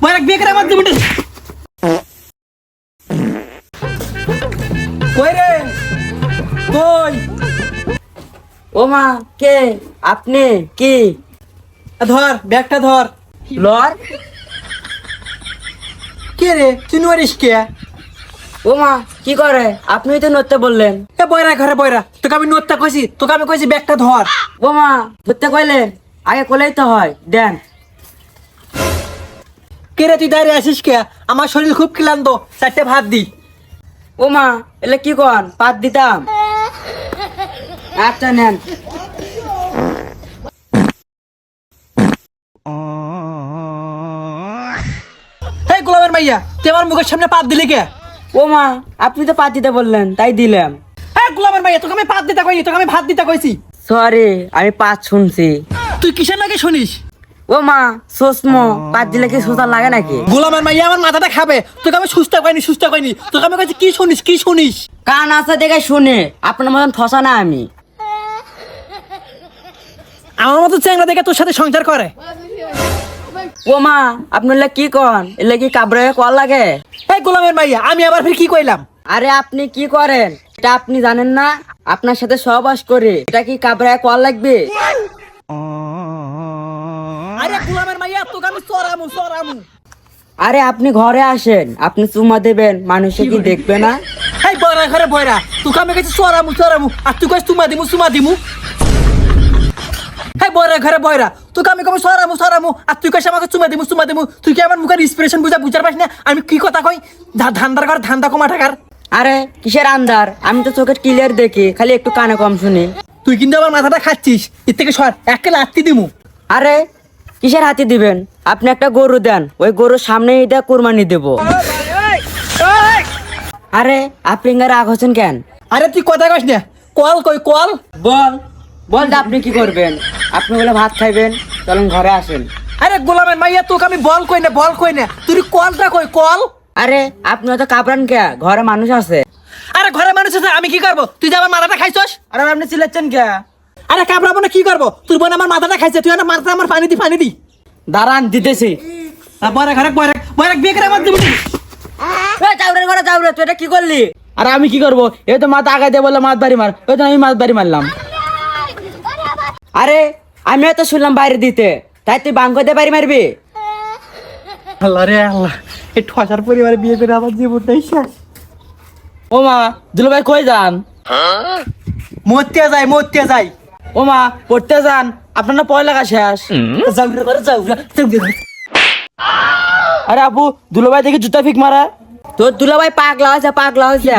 বয়রা বিয়ে করে আমার জীবনটা কই রে কই ও মা কে আপনি কি ধর ব্যাগটা ধর লর কে রে তুই নড়িস কে ও মা কি করে আপনি তো নড়তে বললেন। এ বয়রা ঘরে বয়রা তোকে আমি নোটটা কইছি তোকে আমি কইছি ব্যাগটা ধর ও মা ধরতে কইলেন আগে কলেই তো হয় দেন। কে রে তুই দাঁড়িয়ে আসিস কে আমার শরীর খুব ক্লান্ত চারটে ভাত দি ও মা এলে কি কন পাত দিতাম। আচ্ছা নেন। এই গোলামের মাইয়া তুই আমার মুখের সামনে পাত দিলি কে ও মা আপনি তো পাত দিতে বললেন তাই দিলাম। এই গোলামের মাইয়া তোকে আমি পাত দিতে কইনি তোকে আমি ভাত দিতে কইছি সরি আমি পাত শুনছি। তুই কিসের নাকি শুনিস ও মা সোসমো পাত দিলে কি সোজা লাগে নাকি? গোলামের মাইয়া আমার মাথাটা খাবে তোকে আমি সুস্থ কইনি তোকে আমি কইছি কি শুনিস কান আছে দেখে শুনে আপনার মতন ফসা না আমি। আমার মতো চ্যাংরা দেখে তোর সাথে সংসার করে ও মা আপনার কি কন এলে কি কাবরে কল লাগে? এই গোলামের মাইয়া আমি আবার ফির কি কইলাম আরে আপনি কি করেন এটা আপনি জানেন না? আপনার সাথে সহবাস করে এটা কি কাবরায় কল লাগবে? আরে গোলামের মাইয়া তোকে আমি সরামু আরে আপনি ঘরে আসেন আপনি চুমা দেবেন মানুষে কি দেখবে না? এই বয়রা ঘরে বয়রা তোকে আমি কইছি সরামু আর তুই কইছিস চুমা দিমু এই বয়রা ঘরে বয়রা তোকে আমি কই সরামু আর তুই কইছিস আমাকে চুমা দিমু তুই কি আমার মুখের ইন্সপিরেশন বুঝার পারিস না আমি কি কথা কই ধান্দার ঘর ধান্দা কমা টাকার আরে কিসের আন্দার আমি তো চোখের ক্লিয়ার দেখি খালি একটু কানে কম শুনি। তুই কিন্তু আমার মাথাটা খাচ্ছিস এর থেকে সর একে লাত্তি দিমু আরে কিসের হাতি দিবেন আপনি একটা গরু দেন ওই গরুর সামনে এটা কোরবানি দেব। আরে আপনি রাগ হচ্ছেন কেন? আরে তুই কথা কইস না কল বল বল আপনি কি করবেন? আপনি বলে ভাত খাইবেন চলুন ঘরে আসেন। আরে গোলামের মাইয়া তোকে আমি বল কই না তুই কলটা কল আরে আপনি হয়তো কাপড়ান কে ঘরে মানুষ আছে। আরে ঘরে মানুষ আছে আমি কি করবো তুই যে আমার মাথাটা খাইছস আরে আপনি চিল্লাচ্ছেন কে? আরে কাবরাবো না কি করবো তুই বোন আমার মাথাটা খাইছে তুই আমার মাথাটা আমার পানি দি দাঁড়ান দিতেছি। বয়রা ঘরে বয়রা বিয়ে করে আমার দিবি চাউরের ঘরে চাউরে তুই এটা কি করলি? আরে আমি কি করবো এই তো মাথা আগাই দিয়ে বললো মাছ বাড়ি মার ওই তো আমি মাছ বাড়ি মারলাম। আরে আমি হয়তো শুনলাম বাইরে দিতে তাই তুই বাং করতে বাড়ি মারবি? আল্লাহ রে আল্লাহ এই ঠসার পরিবারে বিয়ে করে আমার জীবনটাই শেষ ও মা দুলু ভাই কই যান? মরতে যাই ও মা পড়তে যান আপনার না পড়ালেখা শেষ। যাও আরে আপু দুলো ভাই দেখি জুতা ফিক মারা তোর দুলো ভাই পাগলা হয়েছে